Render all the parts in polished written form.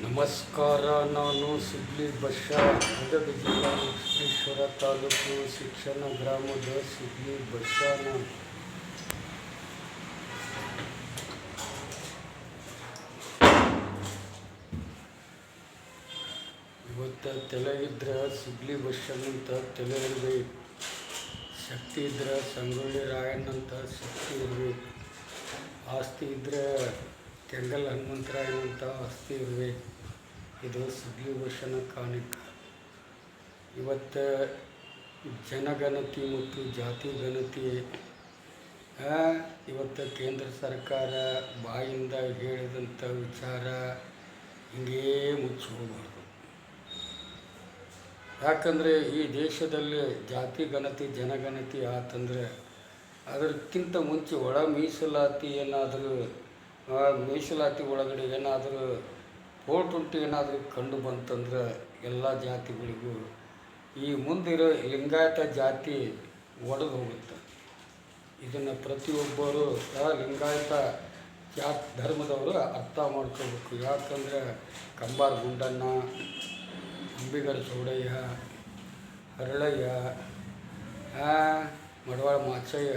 ನಮಸ್ಕಾರ. ನಾನು ಸಿಗ್ಲಿ ಬಶ್ಯ, ಗದಗ ಜಿಲ್ಲಾ ಲಕ್ಷ್ಮೇಶ್ವರ ತಾಲೂಕು ಶಿಕ್ಷಣ ಗ್ರಾಮದ ಸಿಗ್ಲಿ ಬಶ್ಯ. ನಾನು ಇವತ್ತು ತಲೆ ಇದ್ರೆ ಸಿಗ್ಲಿ ಬಶ್ಯನಂತ ತಲೆ ಇರಬೇಕು, ಶಕ್ತಿ ಇದ್ರೆ ಸಂಗೊಳ್ಳಿ ರಾಯಣ್ಣಂತ ಶಕ್ತಿ ಇರಬೇಕು, ಆಸ್ತಿ ಇದ್ದರೆ ಕೆಂಗಲ್ ಹನುಮಂತರಾಯನಂತ ಆಸ್ತಿ ಇರಬೇಕು. ಇದು ಸಿಗ್ಲಿ ಬಶ್ಯನ ಕಾಣಿಕ. ಇವತ್ತು ಜನಗಣತಿ ಮತ್ತು ಜಾತಿ ಗಣತಿ ಇವತ್ತು ಕೇಂದ್ರ ಸರ್ಕಾರ ಬಾಯಿಂದ ಹೇಳಿದಂಥ ವಿಚಾರ ಹಿಂಗೇ ಮುಚ್ಚಿ ಹೋಗಬಾರ್ದು. ಯಾಕಂದರೆ ಈ ದೇಶದಲ್ಲಿ ಜಾತಿ ಗಣತಿ ಜನಗಣತಿ ಆತಂದರೆ ಅದಕ್ಕಿಂತ ಮುಂಚೆ ಒಳ ಮೀಸಲಾತಿ ಏನಾದರೂ ಮೀಸಲಾತಿ ಒಳಗಡೆ ಏನಾದರೂ 420 ಏನಾದರೂ ಕಂಡು ಬಂತಂದ್ರೆ ಎಲ್ಲ ಜಾತಿಗಳಿಗೂ ಈ ಮುಂದಿರೋ ಲಿಂಗಾಯತ ಜಾತಿ ಒಡೆದು ಹೋಗುತ್ತೆ. ಇದನ್ನು ಪ್ರತಿಯೊಬ್ಬರು ಲಿಂಗಾಯತ ಧರ್ಮದವರು ಅರ್ಥ ಮಾಡ್ಕೋಬೇಕು. ಯಾಕಂದರೆ ಕಂಬಾರ ಗುಂಡಣ್ಣ, ಅಂಬಿಗರ ಚೌಡಯ್ಯ, ಹರಳಯ್ಯ, ಮಡವಾಳ ಮಾಚಯ್ಯ,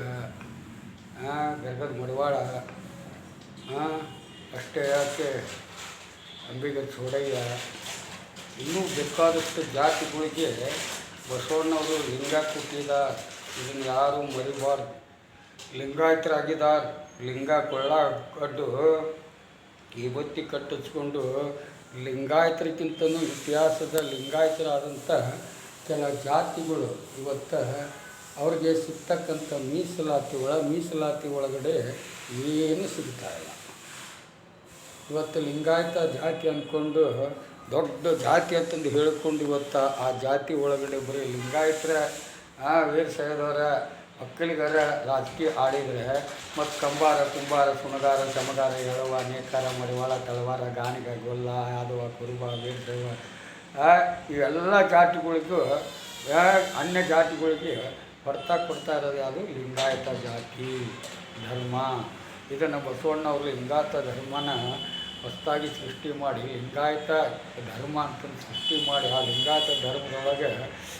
ಗರ್ಗದ ಮಡವಾಳ, ಅಷ್ಟೇ ಯಾಕೆ ಅಂಬಿಗರ ಚೌಡಯ್ಯ, ಇನ್ನೂ ಬೇಕಾದಷ್ಟು ಜಾತಿಗಳಿಗೆ ಬಸವಣ್ಣವರು ಲಿಂಗ ಕೊಟ್ಟಿದ್ದಾರೆ. ಇದನ್ನು ಯಾರೂ ಮರಿಬಾರ್ದು. ಲಿಂಗಾಯತರಾಗಿದ್ದಾರೆ. ಲಿಂಗ ಕೊಳ್ಳಗಡ್ಡು ಈ ಬತ್ತಿ ಕಟ್ಟಿಸ್ಕೊಂಡು ಲಿಂಗಾಯತರಿಗಿಂತನೂ ಇತಿಹಾಸದ ಲಿಂಗಾಯತರಾದಂಥ ಕೆಲ ಜಾತಿಗಳು ಇವತ್ತು ಅವ್ರಿಗೆ ಸಿಗ್ತಕ್ಕಂಥ ಮೀಸಲಾತಿ ಒಳಗಡೆ ಏನು ಸಿಗ್ತಾಯಿಲ್ಲ. ಇವತ್ತು ಲಿಂಗಾಯತ ಜಾತಿ ಅಂದ್ಕೊಂಡು ದೊಡ್ಡ ಜಾತಿ ಅಂತಂದು ಹೇಳ್ಕೊಂಡು ಇವತ್ತು ಆ ಜಾತಿ ಒಳಗಡೆ ಬರೀ ಲಿಂಗಾಯತರ ವೀರಶೈವದವರ ಒಕ್ಕಲಿಗರ ರಾಜಕೀಯ ಆಡಿದರೆ ಮತ್ತು ಕಂಬಾರ, ಕುಂಬಾರ, ಸುಣಗಾರ, ಸಮಗಾರ, ಎಳವ, ನೇಕಾರ, ಮಡಿವಾಳ, ತಳವಾರ, ಗಾಣಿಗ, ಗೊಲ್ಲ, ಯಾದವ, ಕುರುಬ, ವೀರಶೈವ ಇವೆಲ್ಲ ಜಾತಿಗಳಿಗೂ ಅನ್ಯ ಜಾತಿಗಳಿಗೆ ಹೊಡ್ತಾ ಕೊಡ್ತಾ ಇರೋದು ಯಾವುದು? ಲಿಂಗಾಯತ ಜಾತಿ ಧರ್ಮ. ಇದನ್ನು ಬಸವಣ್ಣವರು ಲಿಂಗಾಯತ ಧರ್ಮನ ಹೊಸದಾಗಿ ಸೃಷ್ಟಿ ಮಾಡಿ ಲಿಂಗಾಯತ ಧರ್ಮ ಅಂತಂದು ಸೃಷ್ಟಿ ಮಾಡಿ ಆ ಲಿಂಗಾಯತ ಧರ್ಮದೊಳಗೆ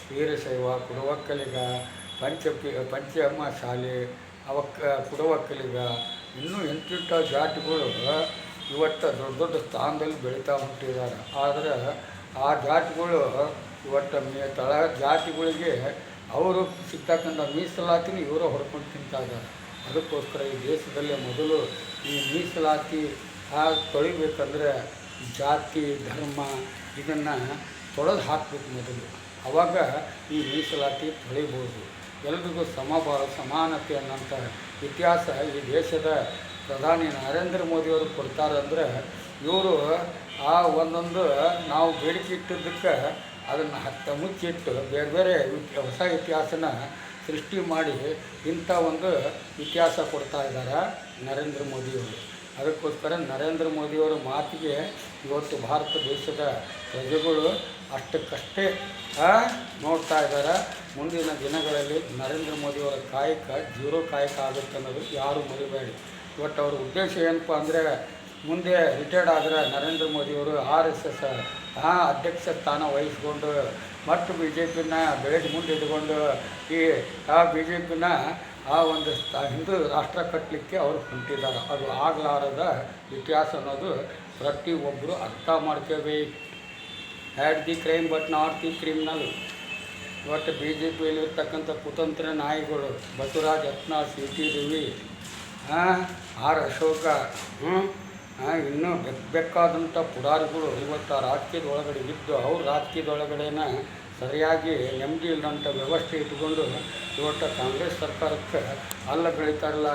ವೀರಶೈವ, ಕುಡವಕ್ಕಲಿಗ, ಪಂಚಮ್ಮ ಶಾಲೆ, ಕುಡವಕ್ಕಲಿಗ ಇನ್ನೂ ಎಂತೆಂಥ ಜಾತಿಗಳು ಇವತ್ತು ದೊಡ್ಡ ದೊಡ್ಡ ಸ್ಥಾನದಲ್ಲಿ ಬೆಳೀತಾ ಹೊಂಟಿದ್ದಾರೆ. ಆದರೆ ಆ ಜಾತಿಗಳು ಇವತ್ತು ತಳ ಜಾತಿಗಳಿಗೆ ಅವರು ಸಿಗ್ತಕ್ಕಂಥ ಮೀಸಲಾತಿನ ಇವರು ಹೊಡ್ಕೊಂಡು ತಿಂತಾ ಇದ್ದಾರೆ. ಅದಕ್ಕೋಸ್ಕರ ಈ ದೇಶದಲ್ಲೇ ಮೊದಲು ಈ ಮೀಸಲಾತಿ ತೊಳಿಬೇಕಂದ್ರೆ ಜಾತಿ ಧರ್ಮ ಇದನ್ನು ತೊಳೆದು ಹಾಕಬೇಕು ಮೊದಲು. ಆವಾಗ ಈ ಮೀಸಲಾತಿ ತೊಳಿಬೋದು. ಎಲ್ರಿಗೂ ಸಮಾನತೆ ಅನ್ನೋಂಥ ಇತಿಹಾಸ ಈ ದೇಶದ ಪ್ರಧಾನಿ ನರೇಂದ್ರ ಮೋದಿಯವರು ಕೊಡ್ತಾರೆ. ಅಂದರೆ ಇವರು ಆ ಒಂದೊಂದು ನಾವು ಬೇಡಿಕೆ ಇಟ್ಟಿದ್ದಕ್ಕೆ ಅದನ್ನು ಮುಚ್ಚಿಟ್ಟು ಬೇರೆ ಬೇರೆ ಹೊಸ ಇತಿಹಾಸನ ಸೃಷ್ಟಿ ಮಾಡಿ ಇಂಥ ಒಂದು ಇತಿಹಾಸ ಕೊಡ್ತಾ ಇದ್ದಾರೆ ನರೇಂದ್ರ ಮೋದಿಯವರು. ಅದಕ್ಕೋಸ್ಕರ ನರೇಂದ್ರ ಮೋದಿಯವರ ಮಾತಿಗೆ ಇವತ್ತು ಭಾರತ ದೇಶದ ಪ್ರಜೆಗಳು ಅಷ್ಟಕ್ಕಷ್ಟೇ ನೋಡ್ತಾ ಇದ್ದಾರೆ. ಮುಂದಿನ ದಿನಗಳಲ್ಲಿ ನರೇಂದ್ರ ಮೋದಿಯವರ ಕಾಯಕ ಜೀರೋ ಕಾಯಕ ಆಗುತ್ತೆ ಅನ್ನೋದು ಯಾರೂ ಮರಿಬೇಡಿ. ಇವತ್ತು ಅವ್ರ ಉದ್ದೇಶ ಏನಪ್ಪ ಅಂದರೆ ಮುಂದೆ ರಿಟೈರ್ಡ್ ಆದರೆ ನರೇಂದ್ರ ಮೋದಿಯವರು RSS ಅಧ್ಯಕ್ಷ ಸ್ಥಾನ ವಹಿಸ್ಕೊಂಡು ಮತ್ತು BJPನ ಬೆಳೆದು ಮುಂದೆ ಇಟ್ಕೊಂಡು ಈ BJPನ ಒಂದು ಹಿಂದೂ ರಾಷ್ಟ್ರ ಕಟ್ಟಲಿಕ್ಕೆ ಅವರು ಹೊಂಟಿದ್ದಾರೆ. ಅದು ಆಗಲಾರದ ಇತಿಹಾಸ ಅನ್ನೋದು ಪ್ರತಿಯೊಬ್ಬರು ಅರ್ಥ ಮಾಡ್ಕೋಬೇಕು. Had the crime but not the criminal. ಇವತ್ತು BJPಯಲ್ಲಿರ್ತಕ್ಕಂಥ ಕುತಂತ್ರ ನಾಯಿಗಳು ಬಸವರಾಜ್ ಯತ್ನಾಳ್, CT ರವಿ, ಅಶೋಕ ಇನ್ನೂ ಬೇಕಾದಂಥ ಪುಡಾರಿಗಳು ಇವತ್ತು ರಾಜಕೀಯದ ಒಳಗಡೆ ಇದ್ದು ಅವ್ರ ರಾಜಕೀಯದೊಳಗಡೆನ ಸರಿಯಾಗಿ ನೆಮ್ಮದಿ ಇಲ್ಲದಂಥ ವ್ಯವಸ್ಥೆ ಇಟ್ಕೊಂಡು ಇವತ್ತು ಕಾಂಗ್ರೆಸ್ ಸರ್ಕಾರಕ್ಕೆ ಅಲ್ಲ ಬೆಳೀತಾರಲ್ಲ.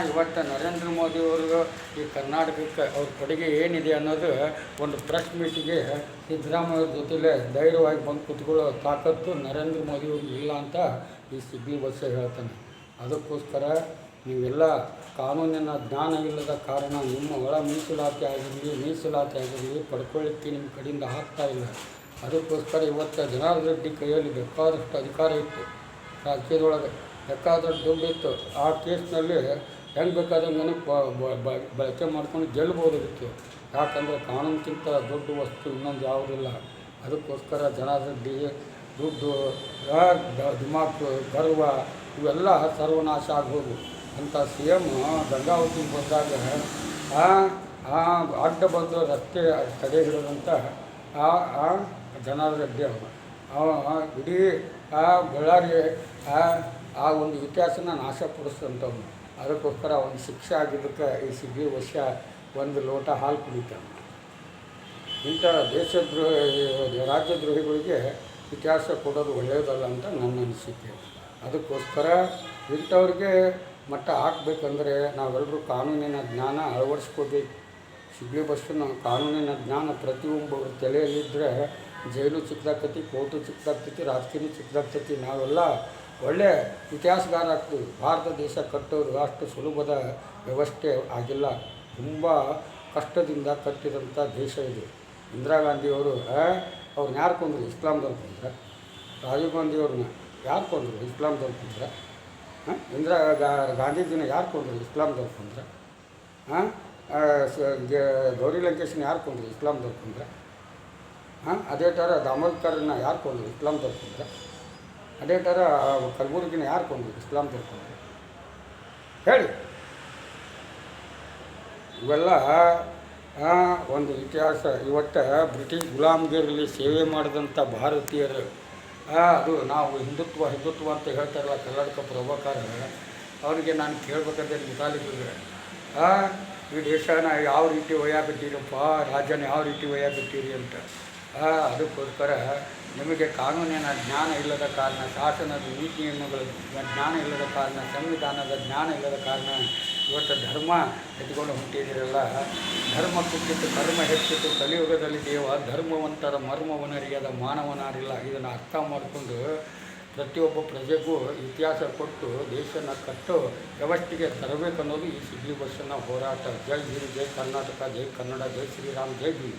ಇವತ್ತು ನರೇಂದ್ರ ಮೋದಿಯವರು ಈ ಕರ್ನಾಟಕಕ್ಕೆ ಅವ್ರ ಕಡೆಗೆ ಏನಿದೆ ಅನ್ನೋದು ಒಂದು ಪ್ರೆಸ್ ಮೀಟಿಗೆ ಸಿದ್ದರಾಮಯ್ಯವ್ರ ಜೊತೆಲೇ ಧೈರ್ಯವಾಗಿ ಬಂದು ಕೂತ್ಕೊಳ್ಳೋ ತಾಕತ್ತು ನರೇಂದ್ರ ಮೋದಿಯವ್ರಿಗೆ ಇಲ್ಲ ಅಂತ ಈ ಸಿಗ್ಲಿ ಬಸ್ಸೇ ಹೇಳ್ತಾನೆ. ಅದಕ್ಕೋಸ್ಕರ ನೀವೆಲ್ಲ ಕಾನೂನಿನ ಜ್ಞಾನ ಇಲ್ಲದ ಕಾರಣ ನಿಮ್ಮ ಒಳ ಮೀಸಲಾತಿ ಆಗಿರಲಿ ಪಡ್ಕೊಳ್ಳಿಕ್ಕೆ ನಿಮ್ಮ ಕಡೆಯಿಂದ ಆಗ್ತಾಯಿಲ್ಲ. ಅದಕ್ಕೋಸ್ಕರ ಇವತ್ತು ಜನಾರ್ದನ್ ರೆಡ್ಡಿ ಕೈಯಲ್ಲಿ ಬೇಕಾದಷ್ಟು ಅಧಿಕಾರ ಇತ್ತು, ರಾಜಕೀಯದೊಳಗೆ ಬೇಕಾದಷ್ಟು ದುಡ್ಡಿತ್ತು. ಆ ಕೇಸ್ನಲ್ಲಿ ಹೆಂಗೆ ಬೇಕಾದಂಗೆ ಬಳಕೆ ಮಾಡ್ಕೊಂಡು ಗೆಲ್ಬೋದಾಗಿತ್ತು. ಯಾಕಂದರೆ ಕಾನೂನಿಗಿಂತ ದೊಡ್ಡ ವಸ್ತು ಇನ್ನೊಂದು ಯಾವುದಿಲ್ಲ. ಅದಕ್ಕೋಸ್ಕರ ಜನಾರ್ದನ್ ದುಡ್ಡು, ದಿಮಾಕು, ಗರ್ವ ಇವೆಲ್ಲ ಸರ್ವನಾಶ ಆಗ್ಬೋದು ಅಂತ CM ಗಂಗಾವತಿಗೆ ಬಂದಾಗ ಅಡ್ಡ ಬಂದು ರಸ್ತೆ ತಡೆ ಹಿಡಿದಂಥ ಜನಾರ್ದನ್ ರೆಡ್ಡಿ ಇಡೀ ಬಳ್ಳಾರಿ ಆ ಒಂದು ಇತಿಹಾಸನ ನಾಶಪಡಿಸಿದಂಥವ್ನು. ಅದಕ್ಕೋಸ್ಕರ ಒಂದು ಶಿಕ್ಷೆ ಆಗಿದ್ದಕ್ಕೆ ಈ ಸಿಗ್ಲಿ ವರ್ಷ ಒಂದು ಲೋಟ ಹಾಲು ಕುಡಿತಾನೆ. ಇಂಥ ದೇಶದ್ರೋಹಿ ರಾಜ್ಯದ್ರೋಹಿಗಳಿಗೆ ಇತಿಹಾಸ ಕೊಡೋದು ಒಳ್ಳೆಯದಲ್ಲ ಅಂತ ನನ್ನ ಅನಿಸಿಕೆ. ಅದಕ್ಕೋಸ್ಕರ ಇಂಥವ್ರಿಗೆ ಮಟ್ಟ ಹಾಕಬೇಕಂದ್ರೆ ನಾವೆಲ್ಲರೂ ಕಾನೂನಿನ ಜ್ಞಾನ ಅಳವಡಿಸ್ಕೋಬೇಕು. ಸಿಗ್ಲಿ ಬಸ್ಸನ್ನು ಕಾನೂನಿನ ಜ್ಞಾನ ಪ್ರತಿಯೊಬ್ಬರ ತಲೆಯಲ್ಲಿದ್ದರೆ ಜೈಲು ಚಿಕ್ಕದಾಗ್ತೈತಿ, ಕೋರ್ಟು ಚಿಕ್ಕದಾಗ್ತೈತಿ, ರಾಜಕೀಯ ಚಿಕ್ಕದಾಗ್ತೈತಿ. ನಾವೆಲ್ಲ ಒಳ್ಳೆಯ ಇತಿಹಾಸಗಾರ ಆಗ್ತೀವಿ. ಭಾರತ ದೇಶ ಕಟ್ಟೋದು ಅಷ್ಟು ಸುಲಭದ ವ್ಯವಸ್ಥೆ ಆಗಿಲ್ಲ. ತುಂಬ ಕಷ್ಟದಿಂದ ಕಟ್ಟಿದಂಥ ದೇಶ ಇದು. ಇಂದಿರಾ ಗಾಂಧಿಯವರು ಅವ್ರನ್ನ ಯಾರು ಕೊಂದರು? ಇಸ್ಲಾಂದವ್ರು ಕೊಂದ್ರೆ. ರಾಜೀವ್ ಗಾಂಧಿಯವ್ರನ್ನ ಯಾರು ಕೊಂದರು? ಇಸ್ಲಾಂದವ್ರು ಕೊಂದ್ರೆ. ಗಾಂಧೀಜಿನ ಯಾರು ಕೊಂದರು? ಇಸ್ಲಾಂದವ್ರು ಕೊಂದ್ರೆ. ಗೌರಿ ಲಂಕೇಶನ ಯಾರು ಕೊಂದರು? ಇಸ್ಲಾಂದವ್ರು ಕೊಂದ್ರೆ. ಅದೇ ಥರ ದಾಮೋದರ್ಕರನ್ನ ಯಾರು ಕೊಂದರು? ಇಸ್ಲಾಂದವ್ರು ಕೊಂದ್ರೆ. ಅದೇ ಥರ ಕಲಬುರ್ಗಿನ ಯಾರು ಕೊಂದರು? ಇಸ್ಲಾಂದವ್ರು ಕೊಂದ್ರೆ. ಹೇಳಿ. ಇವೆಲ್ಲ ಒಂದು ಇತಿಹಾಸ. ಇವತ್ತು ಬ್ರಿಟಿಷ್ ಗುಲಾಮಗಿರಲ್ಲಿ ಸೇವೆ ಮಾಡಿದಂಥ ಭಾರತೀಯರು ಅದು ನಾವು ಹಿಂದುತ್ವ ಅಂತ ಹೇಳ್ತಾರಲ್ಲ ಕರ್ನಾಟಕ ಪ್ರಭಾಕರ, ಅವರಿಗೆ ನಾನು ಕೇಳಬೇಕಾದ್ರೆ ಮುತಾಲಿಬಿಗೆ ಈ ದೇಶನ ಯಾವ ರೀತಿ ಒಯ್ಯಾಬಿಟ್ಟಿರಪ್ಪ, ರಾಜ್ಯನ ಯಾವ ರೀತಿ ಒಯ್ಯಾಬಿಟ್ಟಿರಿ ಅಂತ. ಅದಕ್ಕೋಸ್ಕರ ನಿಮಗೆ ಕಾನೂನಿನ ಜ್ಞಾನ ಇಲ್ಲದ ಕಾರಣ, ಶಾಸನದ ನೀತಿ ನಿಯಮಗಳ ಜ್ಞಾನ ಇಲ್ಲದ ಕಾರಣ, ಸಂವಿಧಾನದ ಜ್ಞಾನ ಇಲ್ಲದ ಕಾರಣ ಇವತ್ತು ಧರ್ಮ ಎತ್ಕೊಂಡು ಹೊಂಟಿದ್ದೀರಲ್ಲ. ಧರ್ಮ ಕುಟ್ಟಿತ್ತು, ಕರ್ಮ ಹೆಚ್ಚಿತ್ತು, ಕಲಿಯುಗದಲ್ಲಿ ಧರ್ಮವಂತರ ಮರ್ಮವನರಿಯದ ಮಾನವನಾರಿಲ್ಲ. ಇದನ್ನು ಅರ್ಥ ಮಾಡಿಕೊಂಡು ಪ್ರತಿಯೊಬ್ಬ ಪ್ರಜೆಗೂ ಇತಿಹಾಸ ಕೊಟ್ಟು ದೇಶನ ಕಟ್ಟೋ ವ್ಯವಸ್ಥೆಗೆ ತರಬೇಕನ್ನೋದು ಈ ಸಿಗ್ಲಿ ಬಸ್ಸನ್ನ ಹೋರಾಟ. ಜೈ ಹಿಂದ್, ಜೈ ಕರ್ನಾಟಕ, ಜೈ ಕನ್ನಡ, ಜೈ ಶ್ರೀರಾಮ್, ಜೈ ಭೀಮ್.